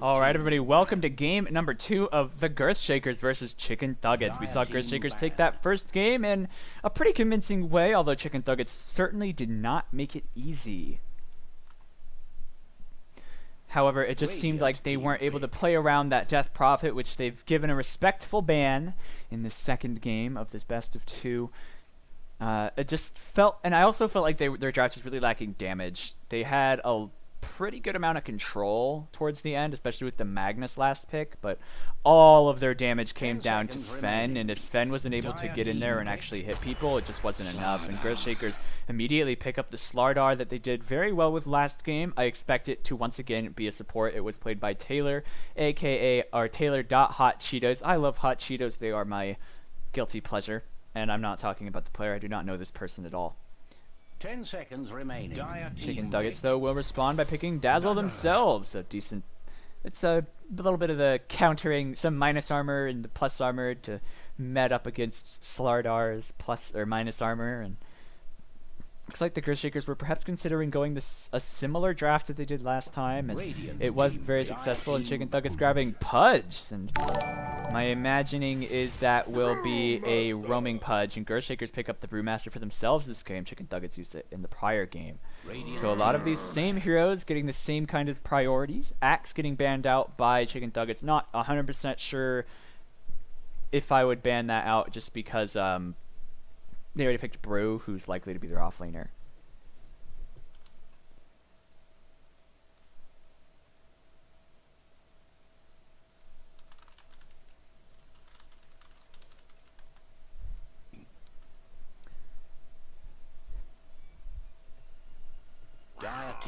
All right, everybody, welcome to game number 2 of the Girth Shakers versus Chicken Thuggits. We saw Girth Shakers take that first game in a pretty convincing way, although Chicken Thuggits certainly did not make it easy. However, it just seemed like they weren't able to play around that Death Prophet, which they've given a respectful ban in the second game of this best of 2. It just felt, and I also felt like their draft was really lacking damage. They had a pretty good amount of control towards the end, especially with the Magnus last pick, but all of their damage came down to Sven, and if Sven wasn't able to get in there and actually hit people, it just wasn't enough. And Girth Shakers immediately pick up the Slardar that they did very well with last game. I expect it to once again be a support. It was played by Taylor, aka or Taylor.Hot Cheetos. I love Hot Cheetos. They are my guilty pleasure, and I'm not talking about the player. I do not know this person at all. 10 seconds remaining. Chicken Thuggits, though, will respond by picking Dazzle themselves. So decent. It's a little bit of the countering some minus armor and the plus armor to met up against Slardar's plus or minus armor. And looks like the Girth Shakers were perhaps considering going a similar draft that they did last time, as it wasn't very successful, and Chicken Thuggits grabbing Pudge. And my imagining is that will be a roaming Pudge, and Girth Shakers pick up the Brewmaster for themselves this game. Chicken Thuggits used it in the prior game. So a lot of these same heroes getting the same kind of priorities. Axe getting banned out by Chicken Thuggits. Not 100% sure if I would ban that out just because they already picked Brew, who's likely to be their offlaner.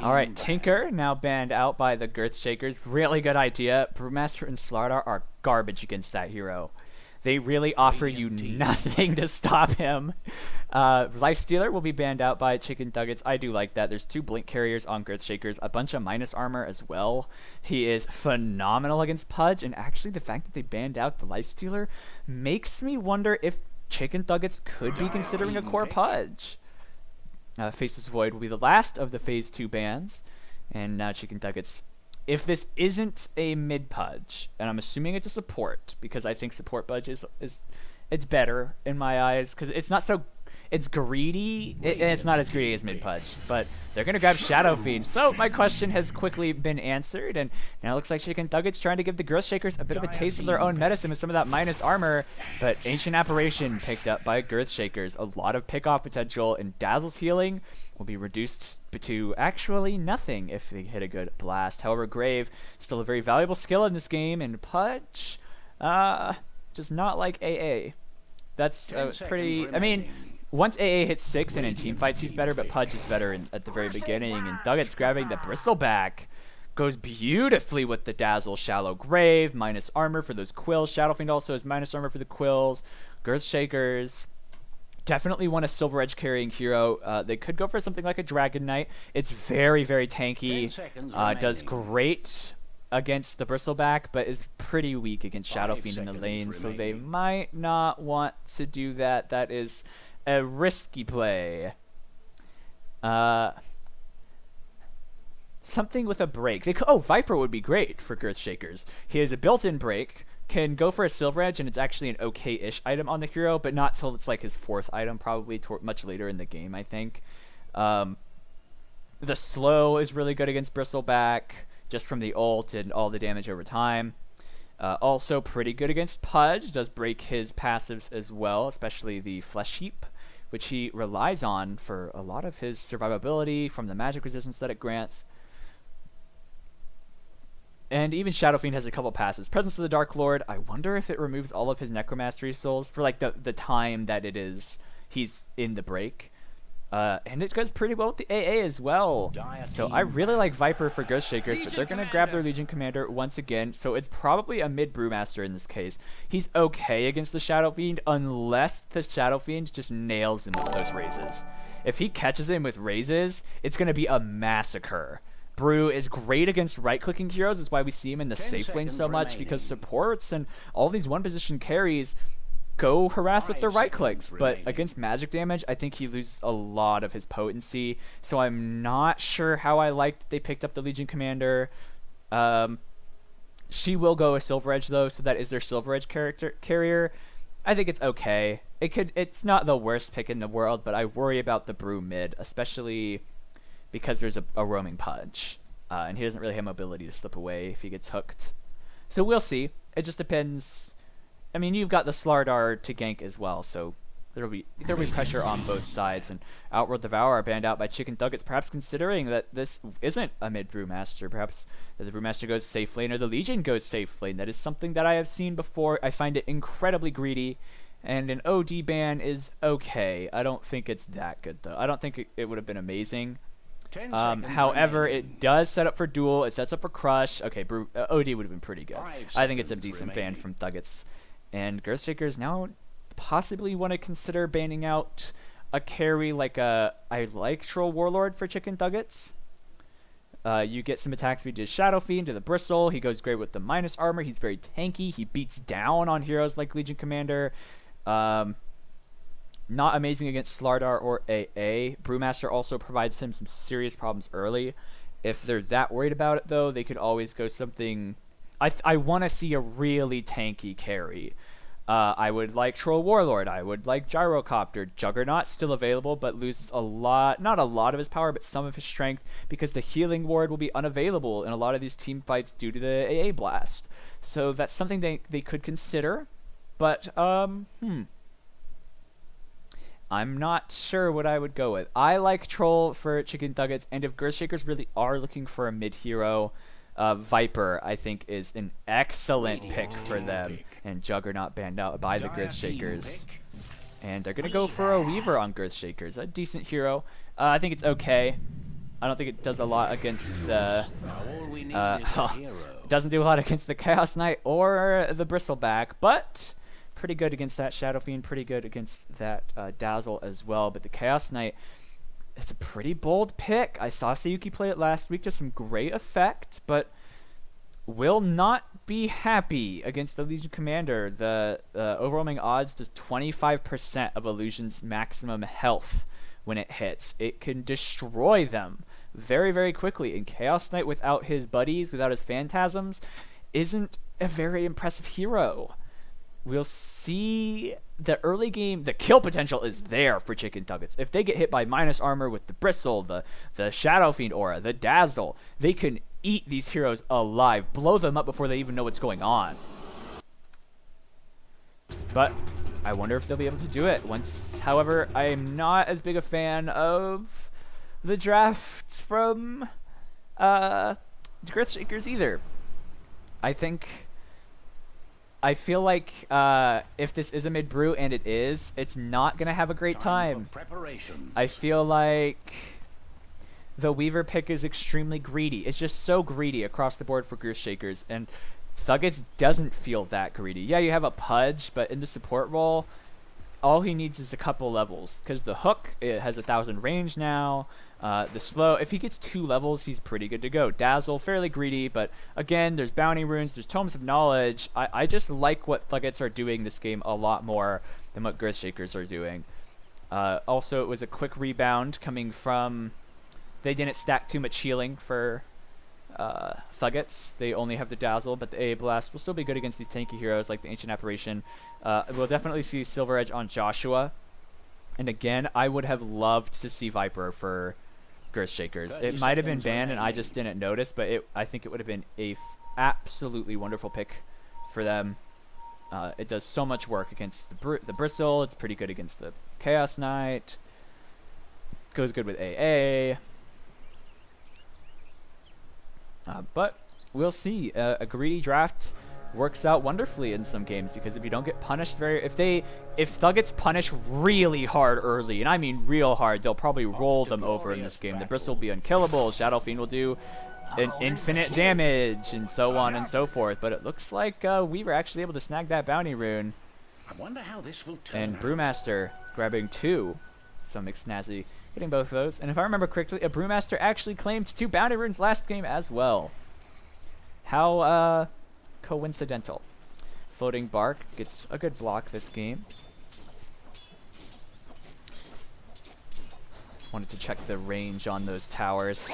Alright, Tinker now banned out by the Girth Shakers. Really good idea. Brewmaster and Slardar are garbage against that hero. They really offer you nothing to stop him. Lifestealer will be banned out by Chicken Thuggits. I do like that. There's 2 Blink Carriers on Girth Shakers, a bunch of minus armor as well. He is phenomenal against Pudge, and actually the fact that they banned out the Lifestealer makes me wonder if Chicken Thuggits could be considering a core Pudge. Faceless Void will be the last of the Phase 2 bans, and now Chicken Thuggits. If this isn't a mid Pudge, and I'm assuming it's a support, because I think support Pudge is it's better in my eyes, because it's not so, it's greedy, and it's not as greedy as mid Pudge, but they're going to grab Shadow Fiend. So my question has quickly been answered, and now it looks like Chicken Thuggits trying to give the Girth Shakers a bit of a taste of their own medicine with some of that minus armor, but Ancient Apparition picked up by Girth Shakers. A lot of pick-off potential, and Dazzle's healing will be reduced to actually nothing if they hit a good blast. However, Grave, still a very valuable skill in this game, and Pudge, just not like AA. That's pretty, I mean, once AA hits 6 and in team fights he's better, but Pudge is better at the very beginning, and Thuggits grabbing the Bristleback. Goes beautifully with the Dazzle. Shallow Grave, minus armor for those quills. Shadowfiend also has minus armor for the quills. Girth Shakers definitely want a Silver Edge carrying hero. They could go for something like a Dragon Knight. It's very, very tanky. Does great against the Bristleback, but is pretty weak against Shadowfiend in the lane, so they might not want to do that. That is a risky play. Something with a break. Oh, Viper would be great for Girth Shakers. He has a built-in break, can go for a Silver Edge, and it's actually an okay-ish item on the hero, but not till it's like his 4th item, probably much later in the game, I think. The slow is really good against Bristleback, just from the ult and all the damage over time. Also pretty good against Pudge, does break his passives as well, especially the Flesh Heap, which he relies on for a lot of his survivability from the magic resistance that it grants. And even Shadowfiend has a couple passes. Presence of the Dark Lord, I wonder if it removes all of his Necromastery souls for like the time that he's in the break. And it goes pretty well with the AA as well. So I really like Viper for Girth Shakers, but they're going to grab their Legion Commander once again. So it's probably a mid Brewmaster in this case. He's okay against the Shadowfiend unless the Shadowfiend just nails him with those raises. If he catches him with raises, it's going to be a massacre. Brew is great against right-clicking heroes. That's why we see him in the safe lane so much, because supports and all these one-position carries go harass with their right clicks, but against magic damage, I think he loses a lot of his potency, so I'm not sure how I like that they picked up the Legion Commander. She will go a Silver Edge though, so that is their Silver Edge carrier. I think it's okay. It's not the worst pick in the world, but I worry about the Brew mid, especially because there's a roaming Pudge, and he doesn't really have mobility to slip away if he gets hooked. So we'll see. It just depends. I mean, you've got the Slardar to gank as well, so there'll be pressure on both sides. And Outworld Devour banned out by Chicken Thuggits, perhaps considering that this isn't a mid Brewmaster. Perhaps that the Brewmaster goes safe lane or the Legion goes safe lane. That is something that I have seen before. I find it incredibly greedy, and an OD ban is okay. I don't think it's that good though. I don't think it would have been amazing. However, it does set up for duel. It sets up for crush. Okay, OD would have been pretty good. I think it's a decent ban from Thuggits. And Girth Shakers now possibly want to consider banning out a carry like I like Troll Warlord for Chicken Thuggits. You get some attack speed to Shadow Fiend, to the Bristle. He goes great with the minus armor. He's very tanky. He beats down on heroes like Legion Commander. Not amazing against Slardar or AA. Brewmaster also provides him some serious problems early. If they're that worried about it, though, they could always go something... I want to see a really tanky carry. I would like Troll Warlord. I would like Gyrocopter. Juggernaut still available, but loses a lot, not a lot of his power, but some of his strength, because the healing ward will be unavailable in a lot of these team fights due to the AA blast. So that's something they could consider, but I'm not sure what I would go with. I like Troll for Chicken Thuggits, and if Girth Shakers really are looking for a mid-hero, Viper, I think, is an excellent pick for them. And Juggernaut banned out by the Girth Shakers. And they're going to go for a Weaver on Girth Shakers. A decent hero. I think it's okay. I don't think it does a lot against the... doesn't do a lot against the Chaos Knight or the Bristleback, but... pretty good against that Shadow Fiend, pretty good against that Dazzle as well. But the Chaos Knight is a pretty bold pick. I saw Sayuki play it last week to some great effect, but will not be happy against the Legion Commander. The overwhelming odds does 25% of Illusion's maximum health when it hits. It can destroy them very, very quickly. And Chaos Knight without his buddies, without his phantasms, isn't a very impressive hero. We'll see. The early game, the kill potential is there for Chicken Thuggits. If they get hit by minus armor with the Bristle, the Shadow Fiend aura, the Dazzle, they can eat these heroes alive, blow them up before they even know what's going on. But I wonder if they'll be able to do it. However, I am not as big a fan of the drafts from Girth Shakers either. I feel like if this is a mid-brew, and it is, it's not going to have a great time. I feel like the Weaver pick is extremely greedy. It's just so greedy across the board for Girth Shakers, and Thuggits doesn't feel that greedy. Yeah, you have a Pudge, but in the support role, all he needs is a couple levels, because the Hook, it has 1,000 range now. The Slow, if he gets 2 levels, he's pretty good to go. Dazzle, fairly greedy, but again, there's Bounty Runes, there's Tomes of Knowledge. I just like what Thuggits are doing this game a lot more than what Girth Shakers are doing. Also, it was a quick rebound coming from... They didn't stack too much healing for Thuggits. They only have the Dazzle, but the AA Blast will still be good against these tanky heroes like the Ancient Apparition. We'll definitely see Silver Edge on Joshua. And again, I would have loved to see Viper for Girth Shakers. It might have been banned and I just didn't notice, but I think it would have been a absolutely wonderful pick for them. It does so much work against the Bristle. It's pretty good against the Chaos Knight. Goes good with AA. But we'll see. A greedy draft works out wonderfully in some games, because if you don't get punished if Thuggits punish really hard early, and I mean real hard, they'll probably roll them over in this game. The Bristle will be unkillable. Shadow Fiend will do an infinite damage, and so on and so forth. But it looks like we were actually able to snag that Bounty Rune. I wonder how this will turn And out. Brewmaster grabbing 2. So McSnazzy hitting both of those. And if I remember correctly, a Brewmaster actually claimed 2 Bounty Runes last game as well. How coincidental. Floating Bark gets a good block this game. Wanted to check the range on those towers.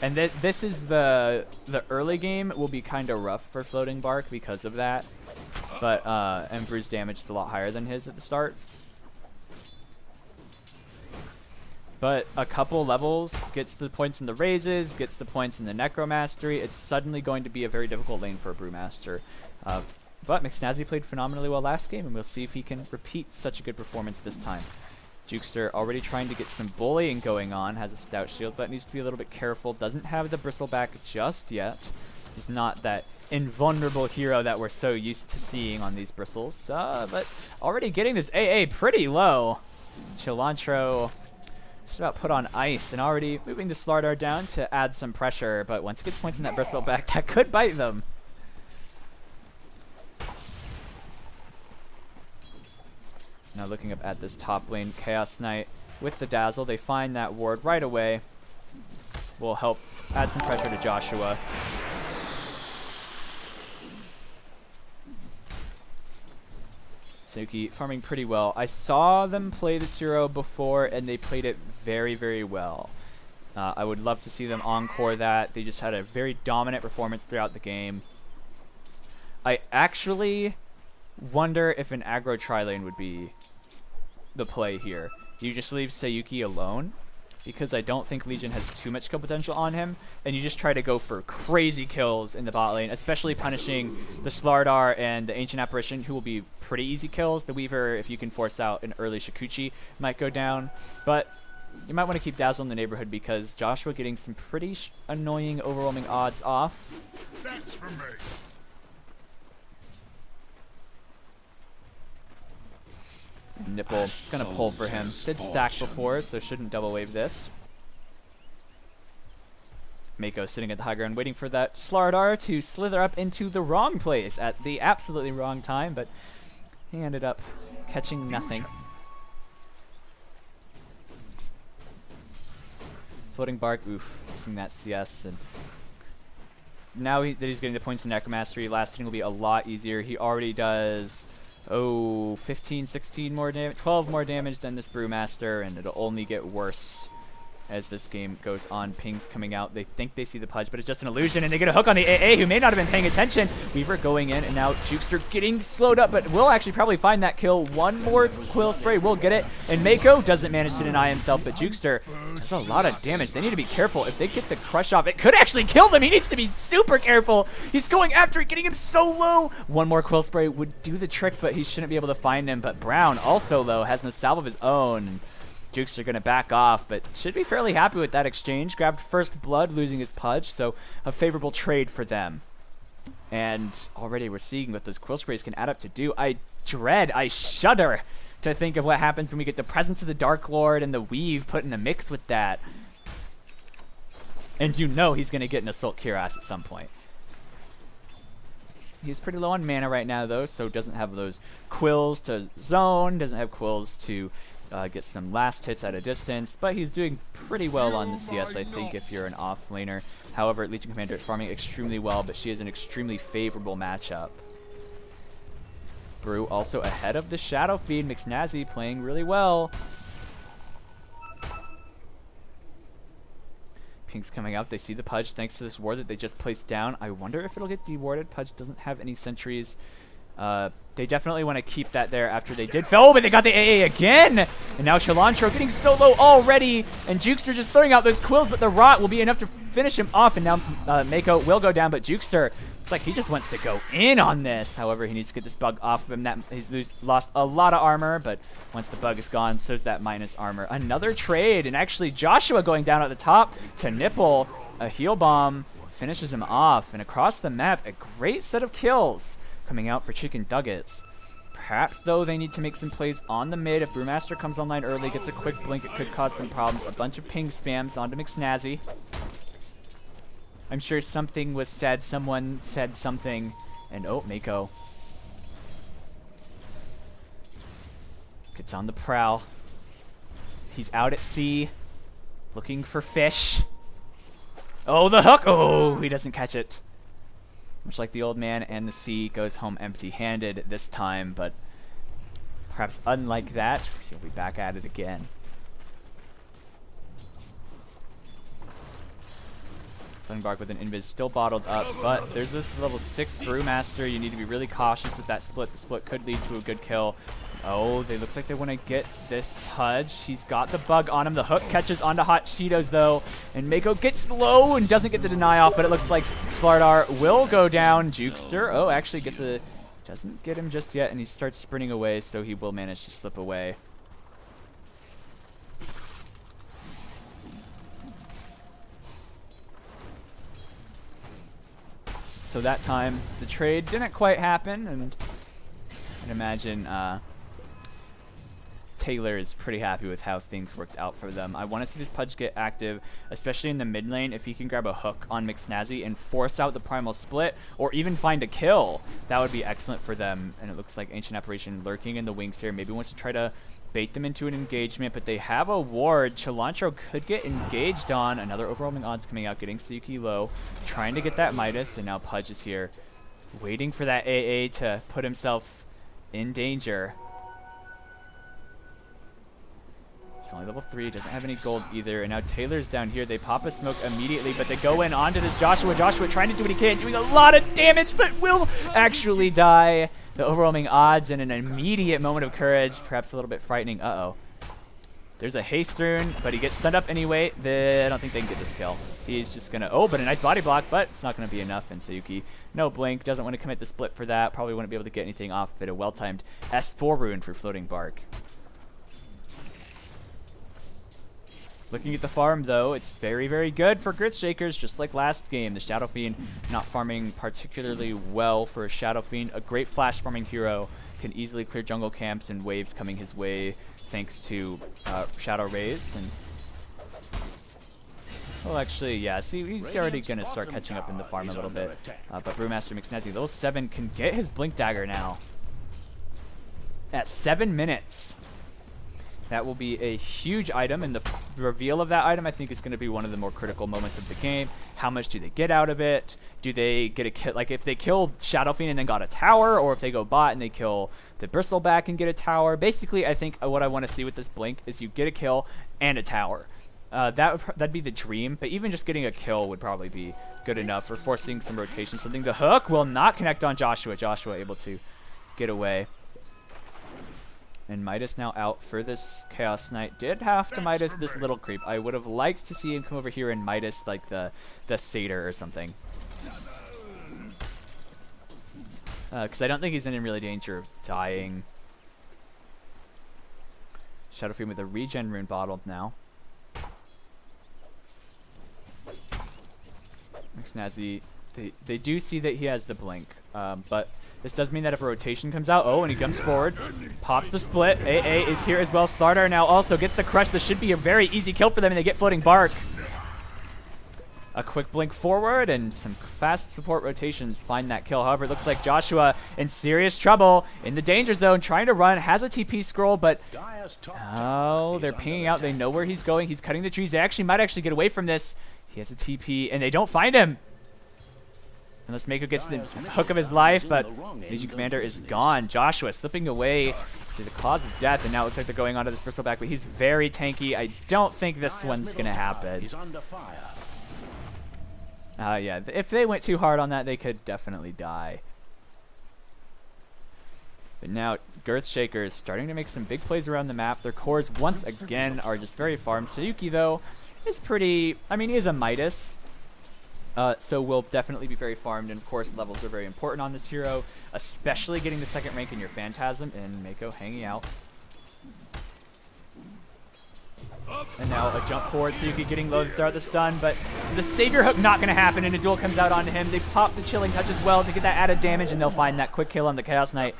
And this is the early game will be kind of rough for Floating Bark because of that. But Emperor's damage is a lot higher than his at the start. But a couple levels, gets the points in the raises, gets the points in the Necromastery, it's suddenly going to be a very difficult lane for a Brewmaster. But McSnazzy played phenomenally well last game, and we'll see if he can repeat such a good performance this time. Jukester already trying to get some bullying going on, has a stout shield, but needs to be a little bit careful. Doesn't have the bristleback just yet. He's not that invulnerable hero that we're so used to seeing on these bristles. But already getting this AA pretty low. Cilantro just about put on ice and already moving the Slardar down to add some pressure, but once it gets points in that bristleback, that could bite them. Now looking up at this top lane, Chaos Knight with the Dazzle. They find that ward right away. Will help add some pressure to Joshua. Suki farming pretty well. I saw them play this hero before, and they played it very, very well. I would love to see them encore that. They just had a very dominant performance throughout the game. I actually wonder if an aggro tri-lane would be the play here. You just leave Sayuki alone, because I don't think Legion has too much kill potential on him, and you just try to go for crazy kills in the bot lane, especially punishing the Slardar and the Ancient Apparition, who will be pretty easy kills. The Weaver, if you can force out an early Shikuchi, might go down, but you might want to keep Dazzle in the neighborhood because Joshua getting some pretty annoying overwhelming odds off. That's for me. Nipple gonna pull for him. Did stack before, so shouldn't double wave this. Mako sitting at the high ground waiting for that Slardar to slither up into the wrong place at the absolutely wrong time, but he ended up catching nothing. Floating Bark, oof, missing that CS, and now that he's getting the points in Necromastery, last hitting will be a lot easier. He already does 15, 16 more damage, 12 more damage than this Brewmaster, and it'll only get worse as this game goes on. Pings coming out. They think they see the Pudge, but it's just an illusion, and they get a hook on the AA, who may not have been paying attention. Weaver going in, and now Jukester getting slowed up, but will actually probably find that kill. One more Quill Spray will get it, and Mako doesn't manage to deny himself, but Jukester does a lot of damage. They need to be careful. If they get the crush off, it could actually kill them. He needs to be super careful. He's going after it, getting him so low. One more Quill Spray would do the trick, but he shouldn't be able to find him. But Brown also low, has no salve of his own. Jukes are going to back off, but should be fairly happy with that exchange. Grabbed first blood, losing his Pudge, so a favorable trade for them. And already we're seeing what those Quill Sprays can add up to do. I shudder to think of what happens when we get the Presence of the Dark Lord and the Weave put in a mix with that. And you know he's going to get an Assault Cuirass at some point. He's pretty low on mana right now, though, so doesn't have those quills to zone, doesn't have quills to get some last hits at a distance, but he's doing pretty well on the CS, I think, if you're an off-laner. However, Legion Commander is farming extremely well, but she is an extremely favorable matchup. Brew also ahead of the Shadow Feed. McSnazzy playing really well. Pink's coming out. They see the Pudge thanks to this ward that they just placed down. I wonder if it'll get dewarded. Pudge doesn't have any sentries. They definitely want to keep that there after they did fail. Oh, but they got the AA again! And now Cilantro getting so low already. And Jukester just throwing out those quills, but the Rot will be enough to finish him off. And now Mako will go down, but Jukester looks like he just wants to go in on this. However, he needs to get this bug off of him. That he's lost a lot of armor, but once the bug is gone, so's that minus armor. Another trade, and actually Joshua going down at the top to Nipple. A heal bomb finishes him off, and across the map, a great set of kills coming out for Chicken Thuggits. Perhaps, though, they need to make some plays on the mid. If Brewmaster comes online early, gets a quick blink, it could cause some problems. A bunch of ping spams onto McSnazzy. I'm sure something was said. Someone said something. And, oh, Mako gets on the prowl. He's out at sea, looking for fish. Oh, the hook! Oh, he doesn't catch it. Much like the old man and the sea, goes home empty-handed this time, but perhaps unlike that, he'll be back at it again. Floating Bark with an invis still bottled up, but there's this level 6 Brewmaster. You need to be really cautious with that split. The split could lead to a good kill. Oh, they looks like they want to get this Pudge. He's got the bug on him. The hook catches onto Hot Cheetos, though, and Mako gets low and doesn't get the deny off, but it looks like Slardar will go down. Jukester, oh, actually gets a... doesn't get him just yet, and he starts sprinting away, so he will manage to slip away. So that time, the trade didn't quite happen, and I'd imagine Taylor is pretty happy with how things worked out for them. I want to see this Pudge get active, especially in the mid lane. If he can grab a hook on McSnazzy and force out the primal split, or even find a kill, that would be excellent for them. And it looks like Ancient Apparition lurking in the wings here. Maybe wants to try to bait them into an engagement, but they have a ward. Cilantro could get engaged on. Another overwhelming odds coming out, getting Sayuki low, trying to get that Midas, and now Pudge is here, waiting for that AA to put himself in danger. He's only level 3, doesn't have any gold either, and now Taylor's down here. They pop a smoke immediately, but they go in onto this Joshua. Joshua trying to do what he can, doing a lot of damage, but will actually die. The overwhelming odds and an immediate moment of courage, perhaps a little bit frightening. Uh-oh. There's a haste rune, but he gets stunned up anyway. I don't think they can get this kill. He's just gonna, oh, but a nice body block, but it's not gonna be enough. And Sayuki, no blink, doesn't want to commit the split for that. Probably wouldn't be able to get anything off of it. A well-timed S4 rune for Floating Bark. Looking at the farm, though, it's very, very good for Girth Shakers, just like last game. The Shadow Fiend not farming particularly well for a Shadow Fiend. A great flash farming hero, can easily clear jungle camps and waves coming his way thanks to Shadow Rays. And well, actually, yeah, see, he's already going to start catching up in the farm a little bit. But Brewmaster McSnazzy, level 7, can get his Blink Dagger now. At 7 minutes. That will be a huge item, and the reveal of that item, I think, is going to be one of the more critical moments of the game. How much do they get out of it? Do they get a kill? Like, if they kill Shadow Fiend and then got a tower, or if they go bot and they kill the Bristleback and get a tower. Basically, I think what I want to see with this Blink is you get a kill and a tower. That'd be the dream, but even just getting a kill would probably be good enough for forcing some rotation. Something the hook will not connect on Joshua. Joshua able to get away. And Midas now out for this Chaos Knight. Did have to Midas this little creep. I would have liked to see him come over here and Midas like the Satyr or something. Because I don't think he's in really danger of dying. Shadow Fiend with a regen rune bottled now. McSnazzy, they do see that he has the blink, but this does mean that if a rotation comes out, oh, and he comes forward, pops the split. AA is here as well. Slardar now also gets the crush. This should be a very easy kill for them, and they get Floating Bark. A quick blink forward and some fast support rotations find that kill. However, it looks like Joshua in serious trouble in the danger zone, trying to run, has a TP scroll, but oh, they're pinging out. They know where he's going. He's cutting the trees. They might actually get away from this. He has a TP, and they don't find him. Unless Mako gets the hook of his life, but Legion Commander is gone. Joshua slipping away through the claws of death, and now it looks like they're going onto this Bristleback, but he's very tanky. I don't think this one's going to happen. Yeah, if they went too hard on that, they could definitely die. But now, Girth Shaker is starting to make some big plays around the map. Their cores, once again, are just very farmed. Sayuki, though, is pretty... I mean, he is a Midas. So will definitely be very farmed, and of course levels are very important on this hero, especially getting the second rank in your Phantasm, and Mako hanging out. And now a jump forward, Sayuki getting low to throw the stun, but the Savior Hook not going to happen, and a duel comes out onto him. They pop the Chilling Touch as well to get that added damage, and they'll find that quick kill on the Chaos Knight.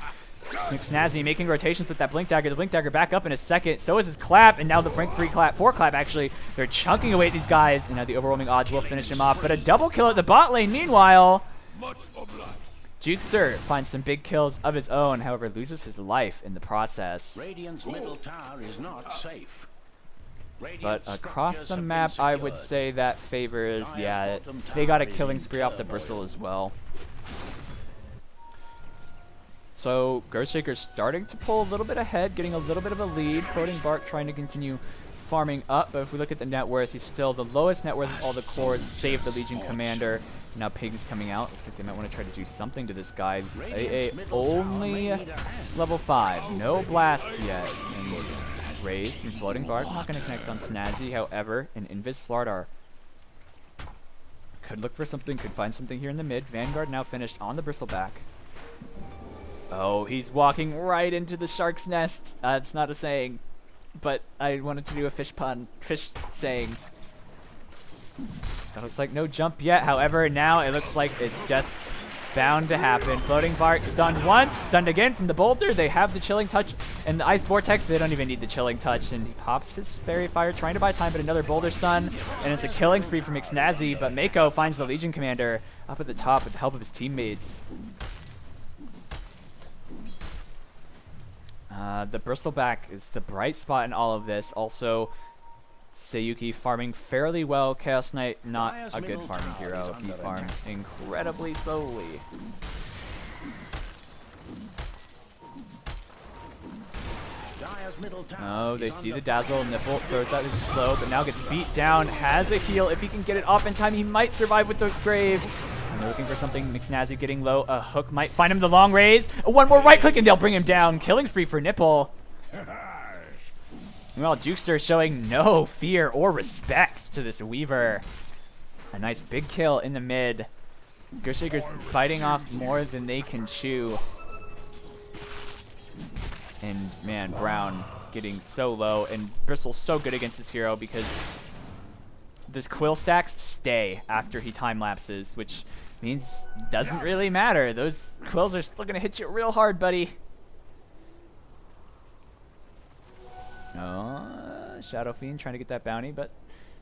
McSnazzy making rotations with that Blink Dagger. The Blink Dagger back up in a second. So is his clap, and now the rank 3 clap, 4 clap actually. They're chunking away at these guys, and now the overwhelming odds will finish him off. But a double kill at the bot lane meanwhile. Jukester finds some big kills of his own, however loses his life in the process. Radiant's middle tower is not safe. But across the map, I would say that favors, yeah, they got a killing spree off the Bristle as well. So Girth Shaker's starting to pull a little bit ahead, getting a little bit of a lead. Floating Bark trying to continue farming up, but if we look at the net worth, he's still the lowest net worth of all the cores, save the Legion Commander. Now Pig's coming out. Looks like they might want to try to do something to this guy. AA only level 5. No blast yet. And Raze from Floating Bard. Not going to connect on Snazzy, however. An Invis Slardar. Could look for something, could find something here in the mid. Vanguard now finished on the Bristleback. Oh, he's walking right into the shark's nest. It's not a saying, but I wanted to do a fish pun. Fish saying. That looks like no jump yet. However, now it looks like it's just bound to happen. Floating Bark stunned once, stunned again from the boulder. They have the Chilling Touch and the Ice Vortex. They don't even need the Chilling Touch. And he pops his Fairy Fire, trying to buy time, but another boulder stun. And it's a killing spree for McSnazzy, but Mako finds the Legion Commander up at the top with the help of his teammates. The Bristleback is the bright spot in all of this. Also, Sayuki farming fairly well. Chaos Knight, not a good farming hero. He farms incredibly slowly. Oh, they see the Dazzle. Nipple throws out his slow, but now gets beat down. Has a heal. If he can get it off in time, he might survive with the Grave. And they're looking for something. McSnazzy getting low. A hook might find him the long raise. One more right click and they'll bring him down. Killing spree for Nipple. Well, Jukester showing no fear or respect to this Weaver. A nice big kill in the mid. Girthshakers biting off more than they can chew. And man, Brown getting so low. And Bristle's so good against this hero because this Quill stacks stay after he time lapses, which means doesn't really matter. Those Quills are still going to hit you real hard, buddy. Shadow Fiend trying to get that bounty, but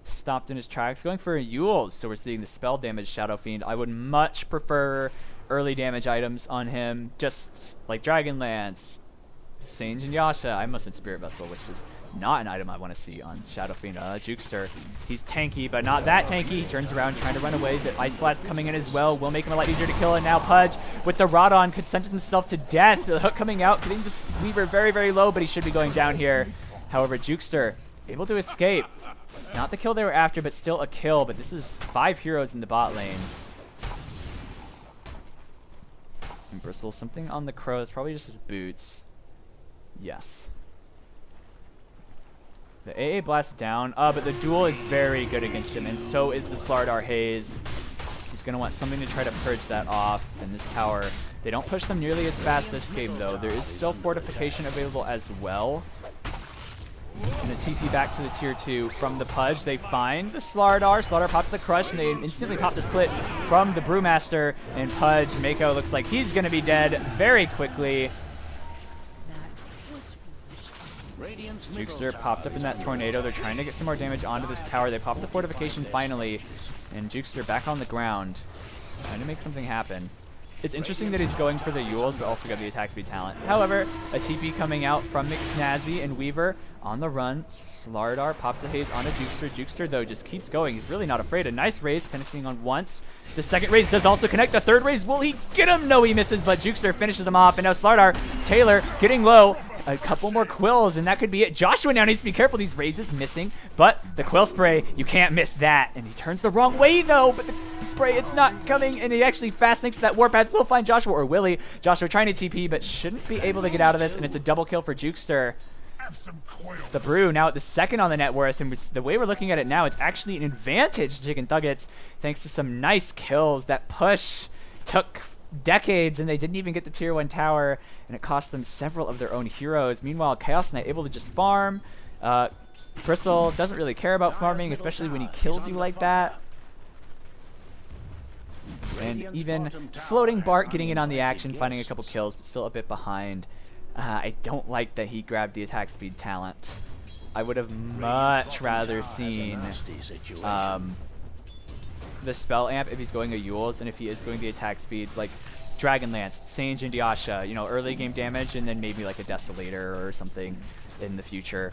stopped in his tracks. Going for a Yules, so we're seeing the spell damage Shadow Fiend. I would much prefer early damage items on him, just like Dragonlance, Sange and Yasha. I must have Spirit Vessel, which is not an item I want to see on Shadow Fiend. Jukester, he's tanky, but not that tanky. He turns around trying to run away. The Ice Blast coming in as well will make him a lot easier to kill, and now Pudge with the Rodon could sentence himself to death. The hook coming out, getting this Weaver very, very low, but he should be going down here. However, Jukester able to escape. Not the kill they were after, but still a kill. But this is 5 heroes in the bot lane. And Bristle, something on the Crow. That's probably just his boots. Yes. The AA Blast down. But the duel is very good against him, and so is the Slardar Haze. He's going to want something to try to purge that off. And this tower, they don't push them nearly as fast this game, though. There is still fortification available as well. And the TP back to the tier 2 from the Pudge. They find the Slardar. Slardar pops the Crush, and they instantly pop the split from the Brewmaster. And Pudge, Mako looks like he's going to be dead very quickly. Jukester popped up in that tornado. They're trying to get some more damage onto this tower. They pop the fortification finally. And Jukester back on the ground, trying to make something happen. It's interesting that he's going for the Yules, but also got the attack speed talent. However, a TP coming out from McSnazzy and Weaver on the run. Slardar pops the Haze onto Jukester. Jukester, though, just keeps going. He's really not afraid. A nice raise, connecting on once. The second raise does also connect. The third raise, will he get him? No, he misses, but Jukester finishes him off. And now Slardar, Taylor getting low. A couple more Quills, and that could be it. Joshua now needs to be careful. These raises missing, but the Quill Spray, you can't miss that. And he turns the wrong way, though, but the spray, it's not coming, and he actually fast links to that Warpath. Will find Joshua, or will he? Joshua trying to TP, but shouldn't be able to get out of this, and it's a double kill for Jukester. The Brew now at the second on the net worth, and the way we're looking at it now, it's actually an advantage to Chicken Thuggits, thanks to some nice kills. That push took decades, and they didn't even get the tier 1 tower, and it cost them several of their own heroes. Meanwhile, Chaos Knight able to just farm. Bristle doesn't really care about farming, especially when he kills you like that. And even Floating Bart getting in on the action, finding a couple kills, but still a bit behind. I don't like that he grabbed the attack speed talent. I would have much rather seen the spell amp if he's going a Yules, and if he is going the attack speed, like Dragonlance, Sange and Yasha, you know, early game damage, and then maybe like a Desolator or something in the future.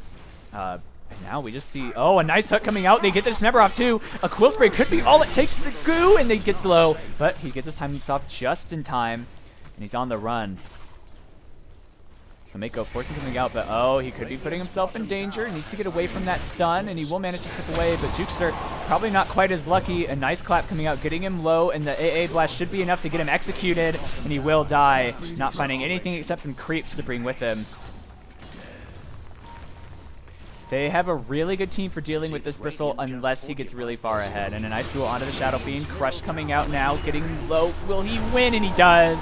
And now we just see, oh, a nice hook coming out. They get the Dismember off too. A Quill Spray could be all it takes to the goo, and they get slow, but he gets his timings off just in time, and he's on the run. So Mako forcing something out, but oh, he could be putting himself in danger. He needs to get away from that stun, and he will manage to slip away, but Jukester probably not quite as lucky. A nice clap coming out, getting him low, and the AA blast should be enough to get him executed, and he will die, not finding anything except some creeps to bring with him. They have a really good team for dealing with this Bristle unless he gets really far ahead. And a nice duel onto the Shadow Fiend. Crush coming out now, getting low. Will he win? And he does.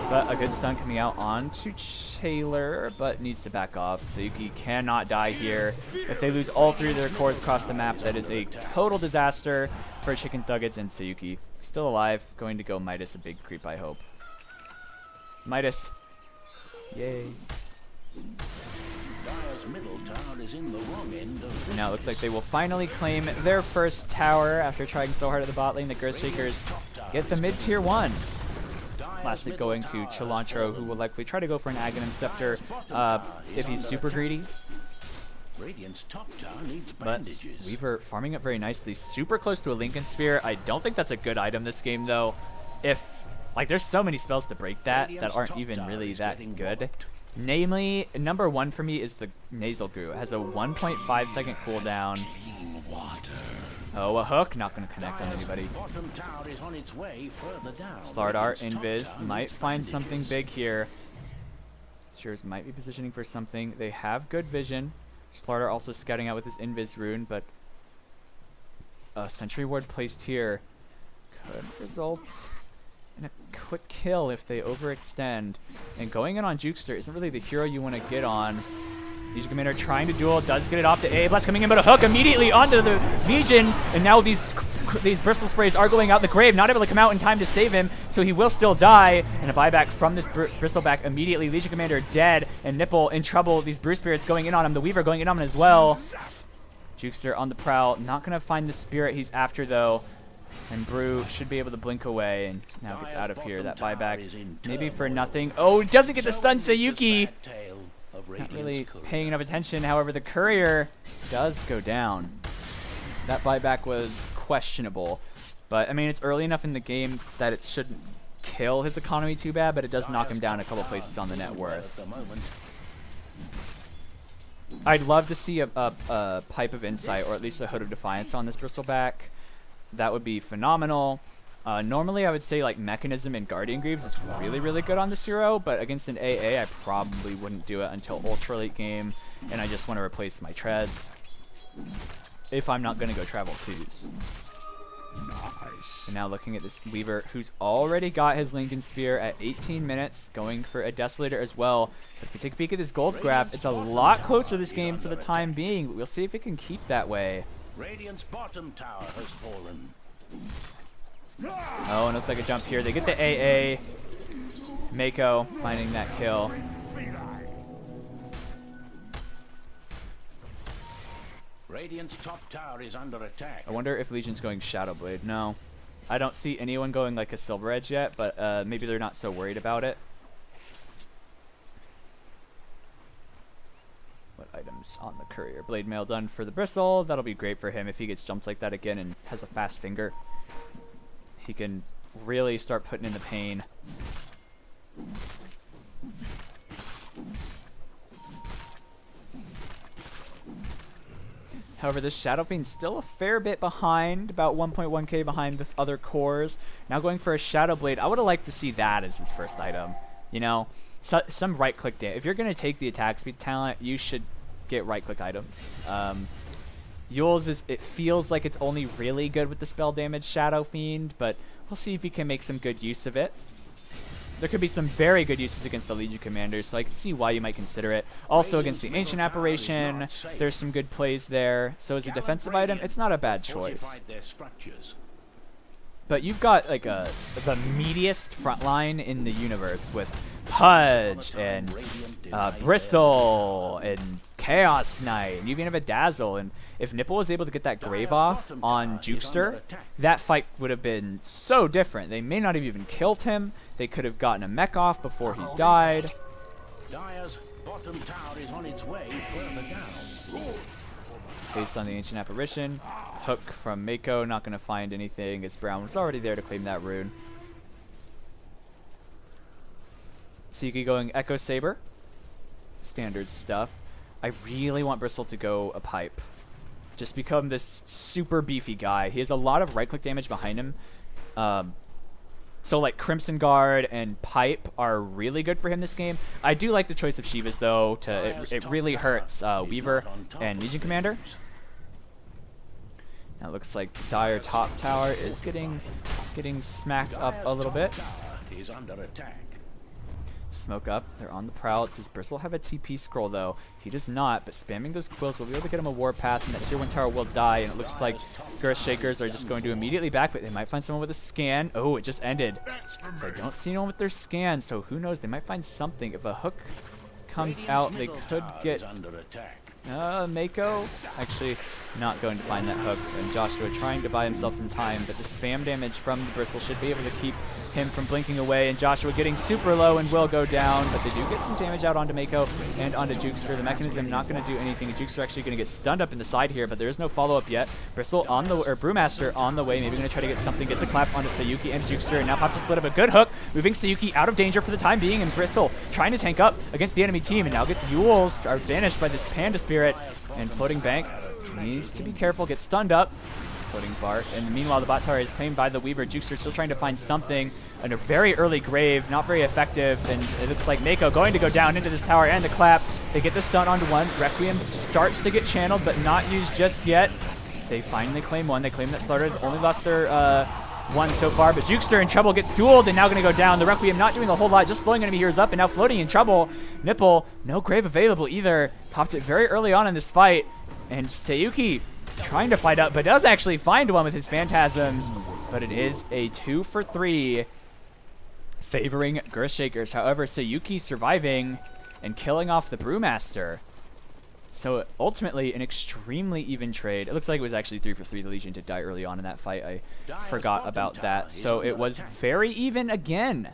But a good stun coming out onto Taylor, but needs to back off. Sayuki cannot die here. If they lose all 3 of their cores across the map, that is a total disaster for Chicken Thuggits and Sayuki. Still alive. Going to go Midas, a big creep, I hope. Midas. Yay. Middle tower is in the wrong end of Now it looks like they will finally claim their first tower after trying so hard at the bot lane. The Girth Shakers get the mid-tier 1. Lastly going to Cilantro, who will likely try to go for an Aghanim Scepter if he's super greedy. Radiant's top tower needs But bandages. Weaver farming up very nicely. Super close to a Lincoln Sphere. I don't think that's a good item this game, though. Like, there's so many spells to break that aren't even really that good. Namely, number 1 for me is the Nasal Goo. It has a 1.5 second cooldown. Oh, a hook. Not going to connect on anybody. Bottom tower is on its way further down. Slardar, Radiant's top Invis, tower might needs find bandages. something big here. Shears might be positioning for something. They have good vision. Slardar also scouting out with his Invis rune, but a Sentry Ward placed here could result in a quick kill if they overextend. And going in on Jukester isn't really the hero you want to get on. Legion Commander trying to duel, does get it off to A. Blast coming in, but a hook immediately onto the Legion. And now these Bristle Sprays are going out the grave, not able to come out in time to save him, so he will still die. And a buyback from this Bristleback immediately. Legion Commander dead, and Nipple in trouble. These Brew Spirits going in on him, the Weaver going in on him as well. Jukester on the prowl, not going to find the Spirit he's after though. And Brew should be able to blink away, and now gets out of here. That buyback maybe for nothing. Oh, doesn't get the stun, Sayuki. Not really paying enough attention. However, the Courier does go down. That buyback was questionable. But, I mean, it's early enough in the game that it shouldn't kill his economy too bad, but it does knock him down a couple places on the net worth. I'd love to see a Pipe of Insight, or at least a Hood of Defiance on this Bristleback. That would be phenomenal. Normally, I would say like Mechanism and Guardian Greaves is really, really good on this hero, but against an AA, I probably wouldn't do it until ultra late game, and I just want to replace my treads if I'm not going to go travel 2s. Nice. And now looking at this Weaver, who's already got his Lincoln Sphere at 18 minutes, going for a Desolator as well. But if we take a peek at this gold grab, it's a lot closer this game for the time being. We'll see if it can keep that way. Radiant's bottom tower has fallen. Oh, and it looks like a jump here. They get the AA. Mako finding that kill. Radiant's top tower is under attack. I wonder if Legion's going Shadow Blade. No. I don't see anyone going like a Silver Edge yet, but maybe they're not so worried about it. What items on the Courier? Blade Mail done for the Bristle. That'll be great for him if he gets jumped like that again and has a fast finger. He can really start putting in the pain. However, this Shadow Fiend's still a fair bit behind, about 1.1k behind the other cores. Now going for a Shadow Blade. I would have liked to see that as his first item. You know, some right-click damage. If you're going to take the attack speed talent, you should get right-click items. Yule's it feels like it's only really good with the spell damage Shadow Fiend, but we'll see if he can make some good use of it. There could be some very good uses against the Legion Commanders, so I can see why you might consider it. Also against the Ancient Apparition, there's some good plays there. So as a defensive item, it's not a bad choice. But you've got like the meatiest front line in the universe with Pudge and Bristle and Chaos Knight. You even have a Dazzle. And if Nipple was able to get that Grave off on Jukester, that fight would have been so different. They may not have even killed him. They could have gotten a mech off before he died. Dire's bottom tower is on its way further down. Based on the Ancient Apparition. Hook from Mako, not going to find anything as Brown was already there to claim that rune. Seiki going Echo Saber. standard stuff. I really want Bristle to go a pipe. Just become this super beefy guy. He has a lot of right-click damage behind him. So like Crimson Guard and Pipe are really good for him this game. I do like the choice of Shivas though. It really hurts Weaver and Legion Commander. Now it looks like Dire top tower is getting smacked up a little bit. He's under attack. Smoke up. They're on the prowl. Does Bristle have a TP scroll though? He does not, but spamming those quills will be able to get him a warpath, and that tier 1 tower will die, and it looks like Girth Shakers are just going to immediately back, but they might find someone with a scan. Oh, it just ended. So I don't see anyone with their scan, so who knows? They might find something. If a hook comes out, they could get Mako. Actually, not going to find that hook, and Joshua trying to buy himself some time, but the spam damage from the Bristle should be able to keep him from blinking away, and Joshua getting super low and will go down, but they do get some damage out onto Mako and onto Jukester. The mechanism not going to do anything. Jukester actually going to get stunned up in the side here, but there is no follow-up yet. Bristle on the, or Brewmaster on the way, maybe going to try to get something, gets a clap onto Sayuki and Jukester, and now pops a split of a good hook, moving Sayuki out of danger for the time being, and Bristle trying to tank up against the enemy team, and now gets Yules are banished by this Panda Spirit, and Floating Bank needs to be careful, gets stunned up. Floating Bart, and meanwhile the bot tower is claimed by the Weaver. Jukester still trying to find something, and a very early grave, not very effective, and it looks like Mako going to go down into this tower and the clap. They get the stun onto one. Requiem starts to get channeled, but not used just yet. They finally claim one. They claim that Slaughter only lost their one so far, but Jukester in trouble, gets dueled, and now going to go down. The Requiem not doing a whole lot, just slowing enemy heroes up, and now Floating in trouble. Nipple, no grave available either. Popped it very early on in this fight, and Sayuki trying to fight up, but does actually find one with his Phantasms, but it is a 2 for 3 favoring Girth Shakers. However, Sayuki surviving and killing off the Brewmaster. So ultimately an extremely even trade. It looks like it was actually 3 for 3. The Legion did die early on in that fight. I forgot about that. So it was very even again.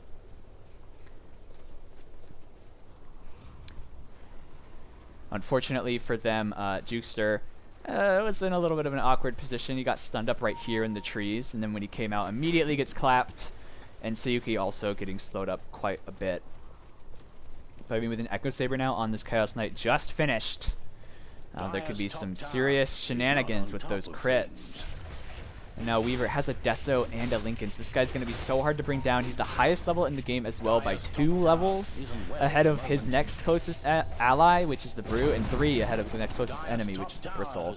Unfortunately for them, Jukester was in a little bit of an awkward position. He got stunned up right here in the trees, and then when he came out, immediately gets clapped, and Sayuki also getting slowed up quite a bit. But I mean, with an Echo Saber now on this Chaos Knight just finished, there could be some serious shenanigans with those crits. And now Weaver has a Deso and a Linken's. This guy's going to be so hard to bring down. He's the highest level in the game as well by 2 levels ahead of his next closest ally, which is the Brew, and 3 ahead of the next closest enemy, which is the Bristle.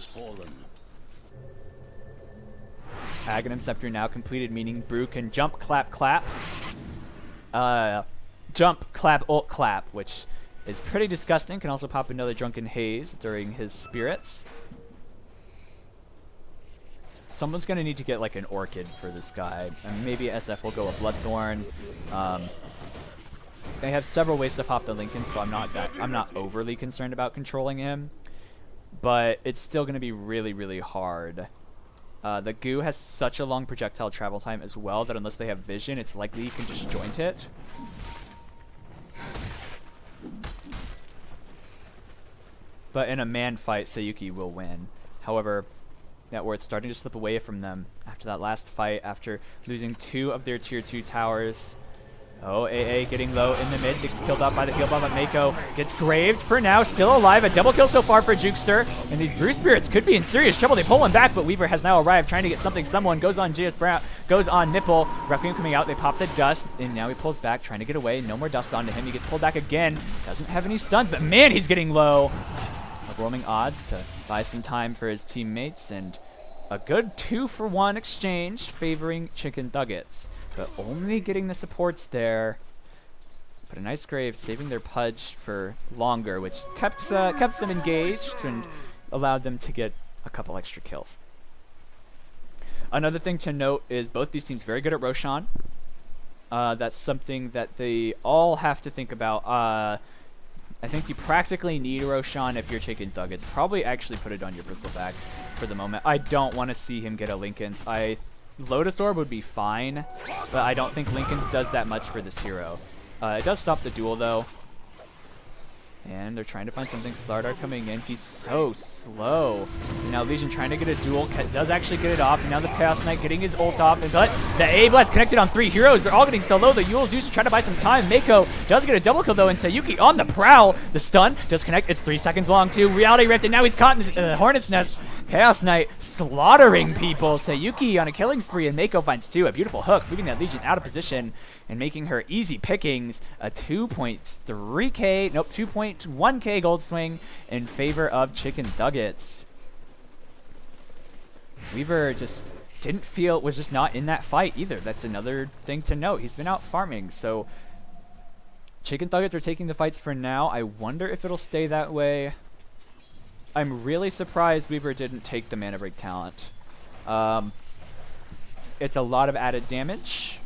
Aghanim Scepter now completed, meaning Brew can jump, clap, clap. Jump, clap, ult, clap, which is pretty disgusting. Can also pop another Drunken Haze during his spirits. Someone's going to need to get like an Orchid for this guy, and maybe SF will go a Bloodthorn. They have several ways to pop the Lincoln, so I'm not overly concerned about controlling him, but it's still going to be really, really hard. The Goo has such a long projectile travel time as well that unless they have vision, it's likely you can just joint it. But in a man fight, Sayuki will win. However, where it's starting to slip away from them after that last fight, after losing 2 of their tier 2 towers. Oh, AA getting low in the mid, gets killed off by the heal bomb, but Mako gets graved for now, still alive. A double kill so far for Jukester, and these Brew Spirits could be in serious trouble. They pull him back, but Weaver has now arrived, trying to get something. Someone goes on JS Brown, goes on Nipple. Requiem coming out, they pop the dust, and now he pulls back, trying to get away. No more dust onto him. He gets pulled back again. Doesn't have any stuns, but man, he's getting low. Roaming odds to buy some time for his teammates, and a good 2 for 1 exchange favoring Chicken Thuggits, but only getting the supports there. But a nice grave, saving their Pudge for longer, which kept them engaged and allowed them to get a couple extra kills. Another thing to note is both these teams very good at Roshan. That's something that they all have to think about. I think you practically need Roshan if you're taking Thuggits. Probably actually put it on your Bristleback for the moment. I don't want to see him get a Linken's. Lotus Orb would be fine, but I don't think Linken's does that much for this hero. It does stop the duel though. And they're trying to find something. Slardar coming in. He's so slow. And now Legion trying to get a duel. Does actually get it off. And now the Chaos Knight getting his ult off. But the A Blast connected on 3 heroes. They're all getting so low. The Yule's usually trying to buy some time. Mako does get a double kill though. And Sayuki on the prowl. The stun does connect. It's 3 seconds long too. Reality Rift. And now he's caught in the Hornet's Nest. Chaos Knight slaughtering people. Sayuki on a killing spree. And Mako finds 2. A beautiful hook. Moving that Legion out of position. And making her easy pickings. A 2.3k. Nope. 2.1k gold swing in favor of Chicken Thuggits. Weaver just was just not in that fight either. That's another thing to note. He's been out farming, so Chicken Thuggits are taking the fights for now. I wonder if it'll stay that way. I'm really surprised Weaver didn't take the Mana Break talent. It's a lot of added damage.